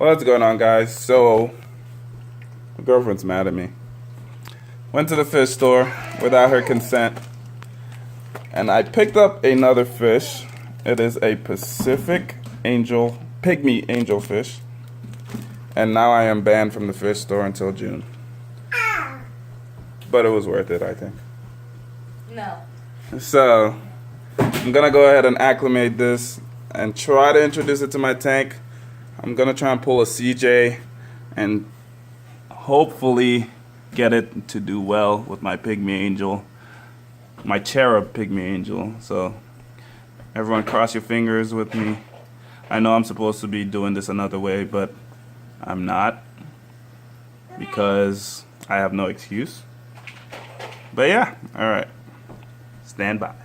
What's going on, guys? So, my girlfriend's mad at me. Went to the fish store without her consent, and I picked up another fish. It is a Pacific angel, pygmy angelfish, and now I am banned from the fish store until June. But it was worth it, I think. No. So, I'm gonna go ahead and acclimate this and try to introduce it to my tank. I'm gonna try and pull a CJ and hopefully get it to do well with my pygmy angel, my cherub pygmy angel. So everyone cross your fingers with me. I know I'm supposed to be doing this another way, but I'm not, because I have no excuse. But yeah, alright, stand by.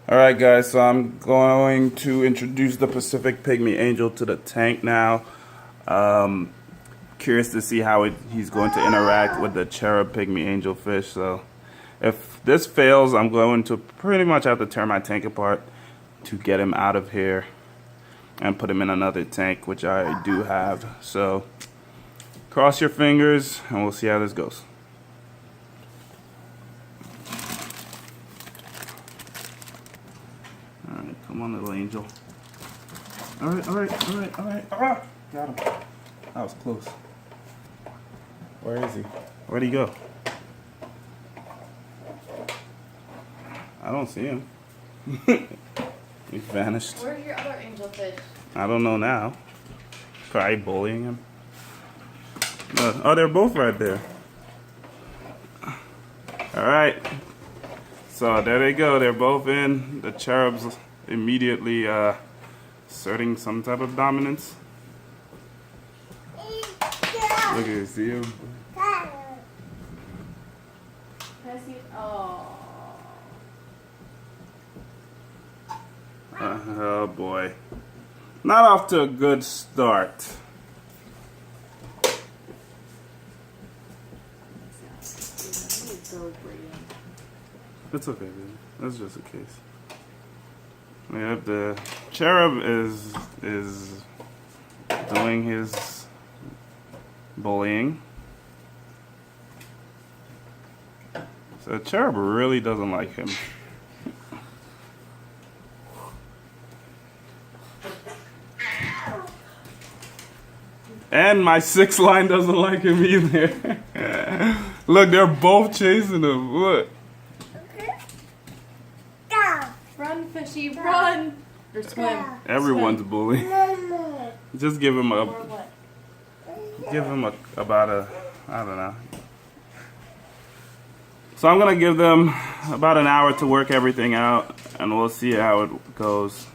Alright guys, so I'm going to introduce the Pacific pygmy angel to the tank now. Curious to see how he's going to interact with the cherub pygmy angelfish. So if this fails, I'm going to pretty much have to tear my tank apart to get him out of here and put him in another tank, which I do have. So cross your fingers and we'll see how this goes. Alright, come on, little angel. Alright. Ah, got him. That was close. Where is he? Where'd he go? I don't see him. He vanished. Where's your other angelfish? I don't know now. Probably bullying him. Oh, they're both right there. Alright. So there they go. They're both in. The cherubs immediately asserting some type of dominance. Look at this, see him? Oh boy. Not off to a good start. It's okay, baby. That's just a case. Yep, the cherub is doing his bullying. So the cherub really doesn't like him. And my 6 line doesn't like him either. Look, they're both chasing him. Look. Run, fishy, run! Or swim. Everyone's bullying. Just give him about a, I don't know. So I'm gonna give them about an hour to work everything out, and we'll see how it goes.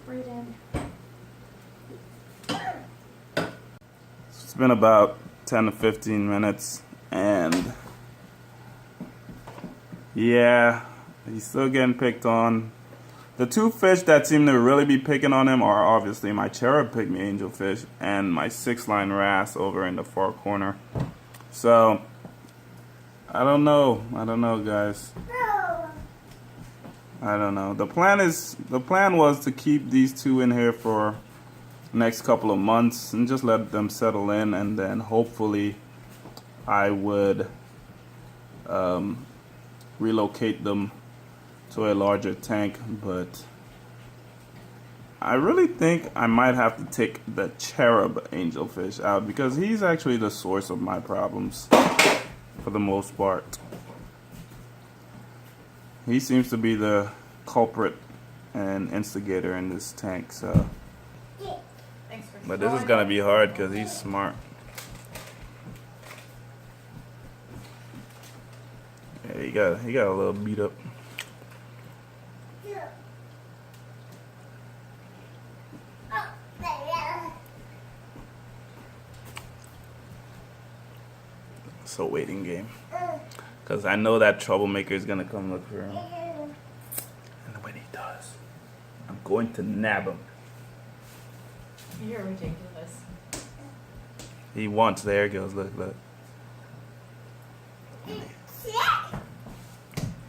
Breathe in. It's been about 10 to 15 minutes, and yeah, he's still getting picked on. The 2 fish that seem to really be picking on him are obviously my cherub pygmy angelfish and my 6 line wrasse over in the far corner. So I don't know, guys. I don't know. The plan was to keep these 2 in here for next couple of months and just let them settle in, and then hopefully I would relocate them to a larger tank. But I really think I might have to take the cherub angelfish out, because he's actually the source of my problems for the most part. He seems to be the culprit and instigator in this tank. So, but this is gonna be hard because he's smart. Yeah, he got a little beat up. It's a waiting game. Because I know that troublemaker is going to come look for him. And when he does, I'm going to nab him. You're ridiculous. He wants. There he goes. Look, look.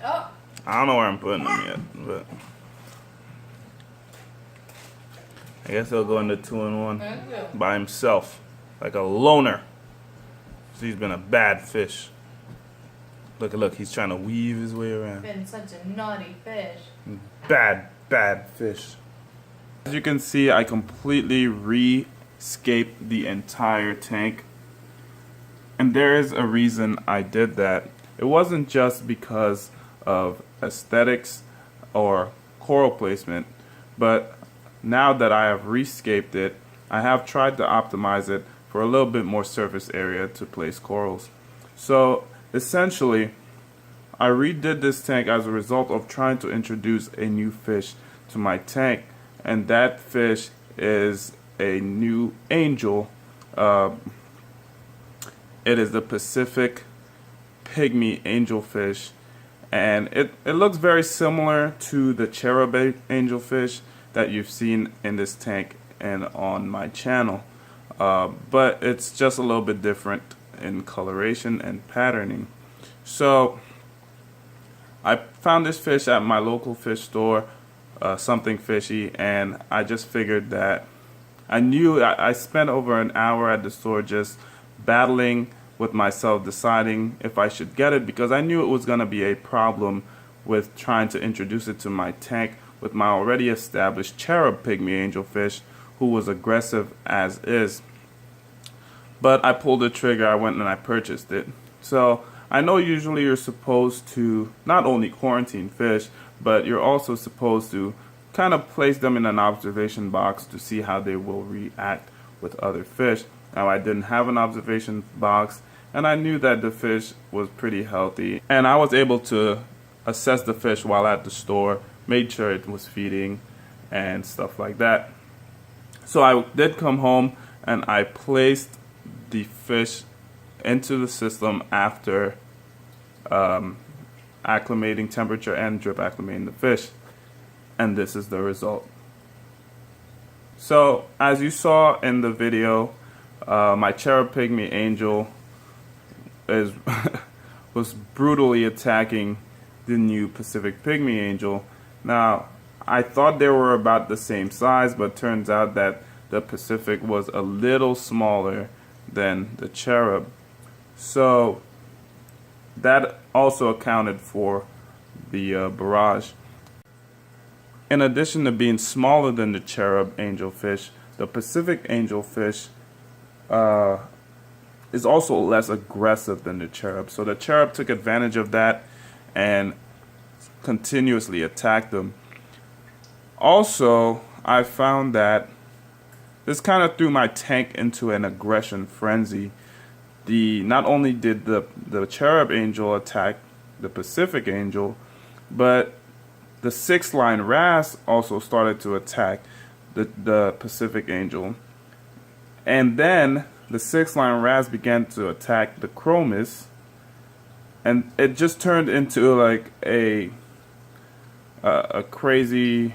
Oh. I don't know where I'm putting him yet, but I guess he'll go into 2-in-1 by himself, like a loner. He's been a bad fish. Look, he's trying to weave his way around. Been such a naughty fish. Bad fish. As you can see, I completely re-scaped the entire tank. And there is a reason I did that. It wasn't just because of aesthetics or coral placement, but now that I have rescaped it, I have tried to optimize it for a little bit more surface area to place corals. So essentially, I redid this tank as a result of trying to introduce a new fish to my tank, and that fish is a new angel. It is the Pacific pygmy angelfish, and it looks very similar to the cherub angelfish that you've seen in this tank and on my channel, but it's just a little bit different in coloration and patterning. So I found this fish at my local fish store, Something Fishy, and I just figured that I spent over an hour at the store just battling with myself, deciding if I should get it, because I knew it was going to be a problem with trying to introduce it to my tank with my already established cherub pygmy angelfish, who was aggressive as is. But I pulled the trigger, I went and I purchased it. So I know usually you're supposed to not only quarantine fish, but you're also supposed to kind of place them in an observation box to see how they will react with other fish. Now, I didn't have an observation box, and I knew that the fish was pretty healthy, and I was able to assess the fish while at the store, made sure it was feeding and stuff like that. So I did come home and I placed the fish into the system after acclimating temperature and drip acclimating the fish, and this is the result. So as you saw in the video, my cherub pygmy angel was brutally attacking the new Pacific pygmy angel. Now, I thought they were about the same size, but turns out that the Pacific was a little smaller than the cherub. So that also accounted for the barrage. In addition to being smaller than the cherub angelfish, the Pacific angelfish is also less aggressive than the cherub. So the cherub took advantage of that and continuously attacked them. Also, I found that this kind of threw my tank into an aggression frenzy. Not only did the cherub angel attack the Pacific angel, but the 6-line wrasse also started to attack the Pacific angel. And then the 6-line wrasse began to attack the chromis, and it just turned into like a crazy,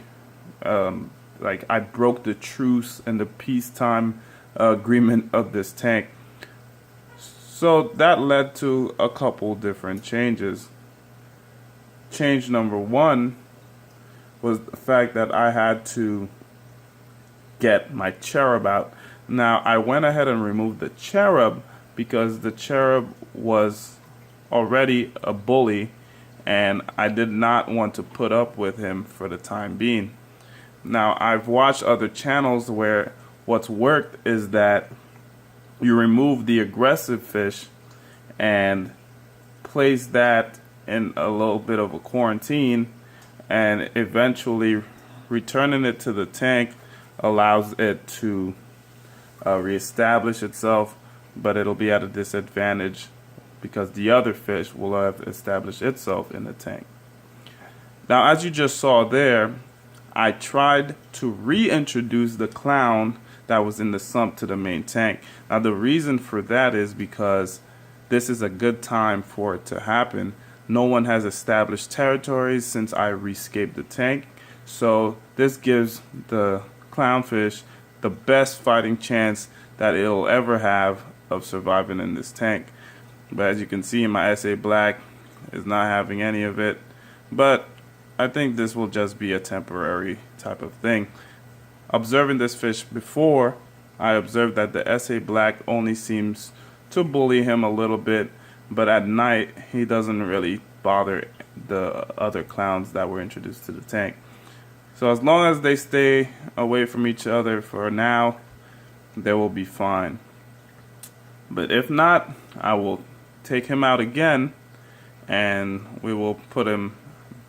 like I broke the truce and the peacetime agreement of this tank. So that led to a couple different changes. Change number one was the fact that I had to get my cherub out. Now, I went ahead and removed the cherub because the cherub was already a bully and I did not want to put up with him for the time being. Now, I've watched other channels where what's worked is that you remove the aggressive fish and place that in a little bit of a quarantine, and eventually returning it to the tank allows it to reestablish itself, but it'll be at a disadvantage because the other fish will have established itself in the tank. Now, as you just saw there, I tried to reintroduce the clown that was in the sump to the main tank. Now, the reason for that is because this is a good time for it to happen. No one has established territories since I rescaped the tank, so this gives the clownfish the best fighting chance that it'll ever have of surviving in this tank. But as you can see, my SA Black is not having any of it. But I think this will just be a temporary type of thing. Observing this fish before, I observed that the SA Black only seems to bully him a little bit, but at night he doesn't really bother the other clowns that were introduced to the tank. So as long as they stay away from each other for now, they will be fine. But if not, I will take him out again and we will put him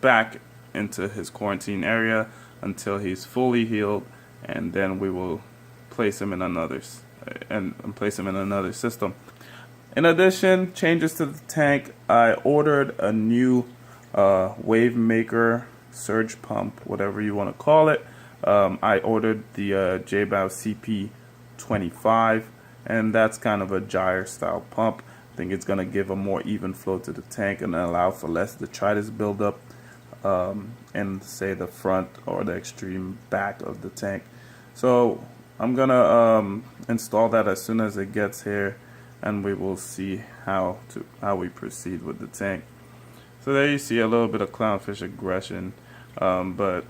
back into his quarantine area until he's fully healed, and then we will place him in another system. In addition, changes to the tank. I ordered a new wave maker, surge pump, whatever you want to call it. I ordered the JBow CP25, and that's kind of a gyre style pump. I think it's going to give a more even flow to the tank and allow for less detritus buildup in, say, the front or the extreme back of the tank. So I'm going to install that as soon as it gets here, and we will see how we proceed with the tank. So there you see a little bit of clownfish aggression, but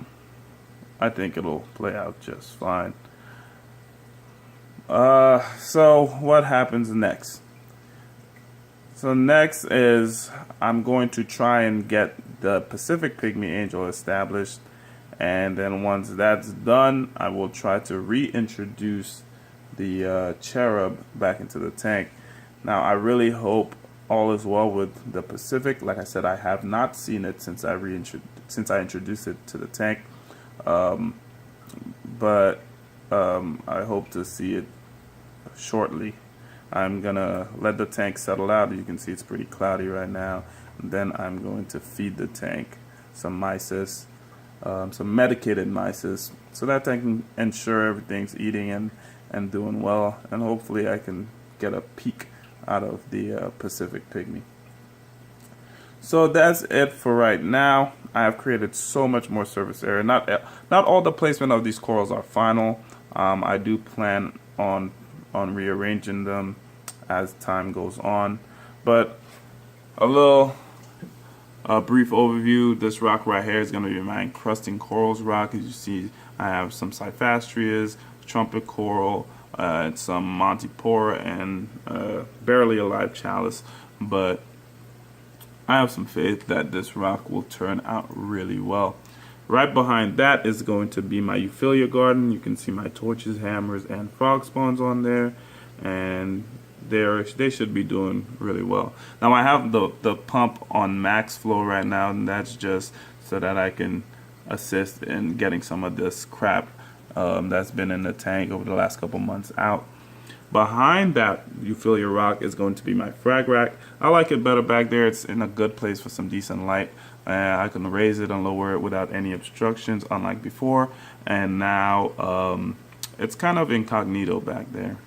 I think it'll play out just fine. So what happens next? So next is I'm going to try and get the Pacific Pygmy Angel established, and then once that's done, I will try to reintroduce the Cherub back into the tank. Now I really hope all is well with the Pacific. Like I said, I have not seen it since I introduced it to the tank, but I hope to see it shortly. I'm gonna let the tank settle out. You can see it's pretty cloudy right now. And then I'm going to feed the tank some mysis, some medicated mysis, so that I can ensure everything's eating and doing well, and hopefully I can get a peek out of the Pacific Pygmy. So that's it for right now. I have created so much more surface area. Not all the placement of these corals are final. I do plan on rearranging them as time goes on. But a little brief overview. This rock right here is going to be my encrusting corals rock. As you see, I have some Cyphastrias, trumpet coral, some Montipora, and barely alive chalice. But I have some faith that this rock will turn out really well. Right behind that is going to be my Euphyllia garden. You can see my torches, hammers, and frog spawns on there, and they should be doing really well. Now I have the pump on max flow right now, and that's just so that I can assist in getting some of this crap that's been in the tank over the last couple months out. Behind that Euphyllia rock is going to be my frag rack. I like it better back there. It's in a good place for some decent light. I can raise it and lower it without any obstructions, unlike before. And now it's kind of incognito back there.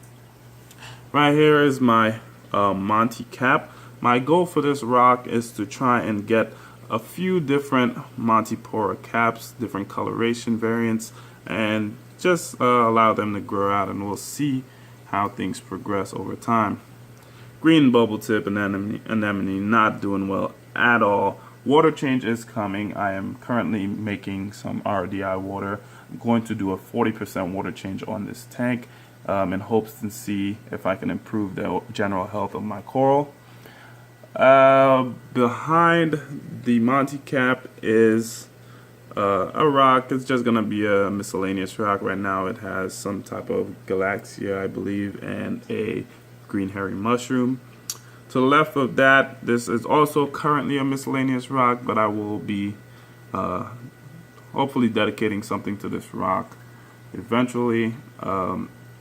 Right here is my Monty cap. My goal for this rock is to try and get a few different Montipora caps, different coloration variants, and just allow them to grow out, and we'll see how things progress over time. Green bubble tip anemone not doing well at all. Water change is coming. I am currently making some RDI water. I'm going to do a 40% water change on this tank in hopes to see if I can improve the general health of my coral. Behind the Monty cap is a rock. It's just gonna be a miscellaneous rock. Right now it has some type of Galaxia, I believe, and a green hairy mushroom. To the left of that, this is also currently a miscellaneous rock, but I will be hopefully dedicating something to this rock eventually.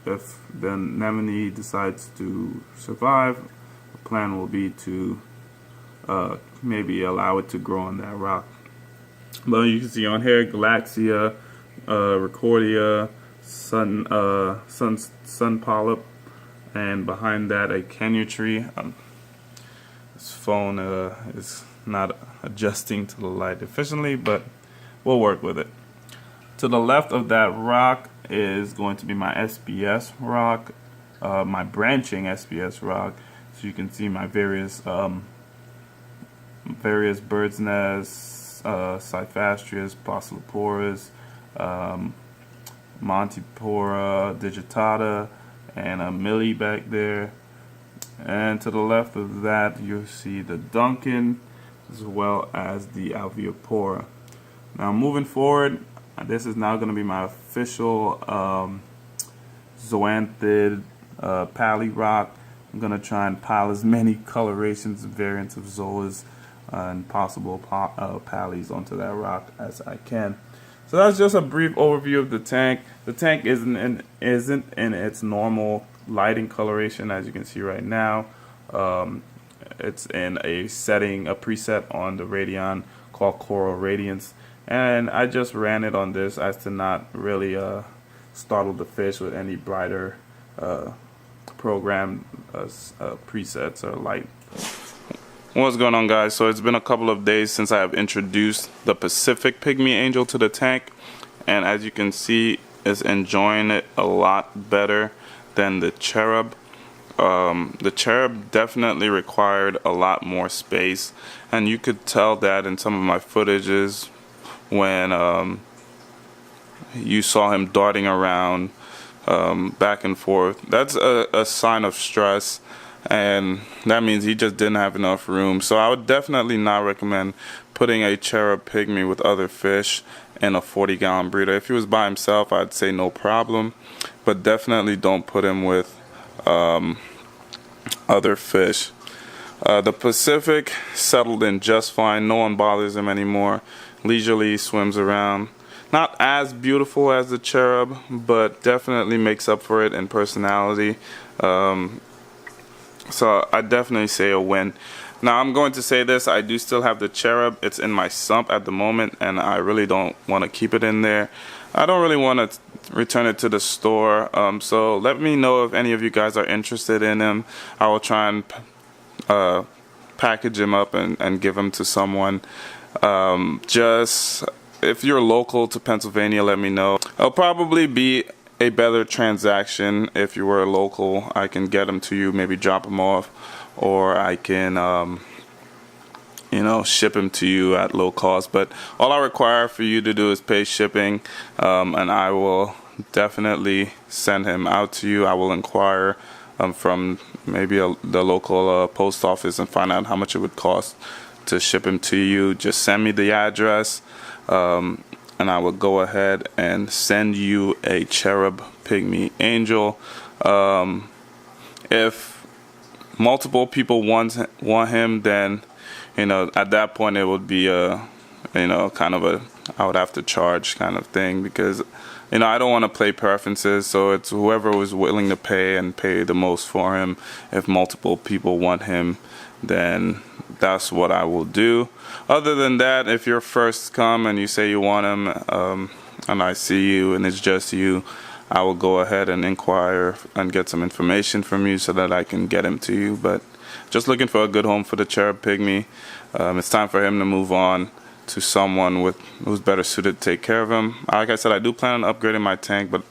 If the anemone decides to survive, the plan will be to maybe allow it to grow on that rock. But you can see on here Galaxia, Recordia, sun polyp, and behind that a Kenya tree. This phone is not adjusting to the light efficiently, but we'll work with it. To the left of that rock is going to be my SBS rock, my branching SBS rock. So you can see my various bird's nests, Cyphastrias, Basiloporus, Montipora digitata, and a millie back there. And to the left of that, you'll see the Duncan as well as the Alveopora. Now moving forward, this is now going to be my official zoanthid pally rock. I'm going to try and pile as many colorations and variants of zoas and possible pallies onto that rock as I can. So that's just a brief overview of the tank. The tank isn't in its normal lighting coloration, as you can see right now. It's in a setting, a preset on the Radeon called Coral Radiance, and I just ran it on this as to not really startle the fish with any brighter program presets or light. What's going on, guys? So it's been a couple of days since I have introduced the Pacific Pygmy Angel to the tank, and as you can see, it's enjoying it a lot better than the Cherub. The Cherub definitely required a lot more space, and you could tell that in some of my footages when you saw him darting around back and forth. That's a sign of stress, and that means he just didn't have enough room. So I would definitely not recommend putting a Cherub Pygmy with other fish in a 40-gallon breeder. If he was by himself, I'd say no problem, but definitely don't put him with other fish. The Pacific settled in just fine. No one bothers him anymore. Leisurely swims around. Not as beautiful as the Cherub, but definitely makes up for it in personality. So I definitely say a win. Now I'm going to say this, I do still have the Cherub. It's in my sump at the moment, and I really don't want to keep it in there. I don't really want to return it to the store. So let me know if any of you guys are interested in him. I will try and package him up and give him to someone. Just if you're local to Pennsylvania, let me know. It'll probably be a better transaction if you were local. I can get them to you, maybe drop them off, or I can ship them to you at low cost. But all I require for you to do is pay shipping, and I will definitely send him out to you. I will inquire from maybe the local post office and find out how much it would cost to ship him to you. Just send me the address, and I will go ahead and send you a Cherub Pygmy Angel. If multiple people want him, then at that point it would be kind of I would have to charge kind of thing, because I don't want to play preferences. So it's whoever was willing to pay and pay the most for him. If multiple people want him, then that's what I will do. Other than that, if you're first come and you say you want him, and I see you and it's just you, I will go ahead and inquire and get some information from you so that I can get him to you. But just looking for a good home for the Cherub Pygmy. It's time for him to move on to someone who's better suited to take care of him. Like I said, I do plan on upgrading my tank, but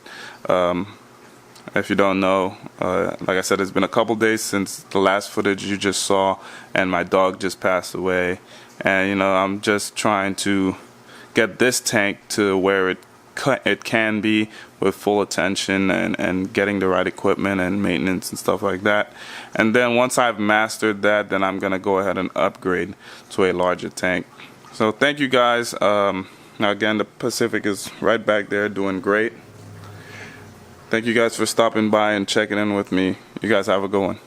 if you don't know, like I said, it's been a couple days since the last footage you just saw, and my dog just passed away. And I'm just trying to get this tank to where it can be, with full attention and getting the right equipment and maintenance and stuff like that. And then once I've mastered that, then I'm gonna go ahead and upgrade to a larger tank. So thank you guys. Now again, the Pacific is right back there doing great. Thank you guys for stopping by and checking in with me. You guys have a good one.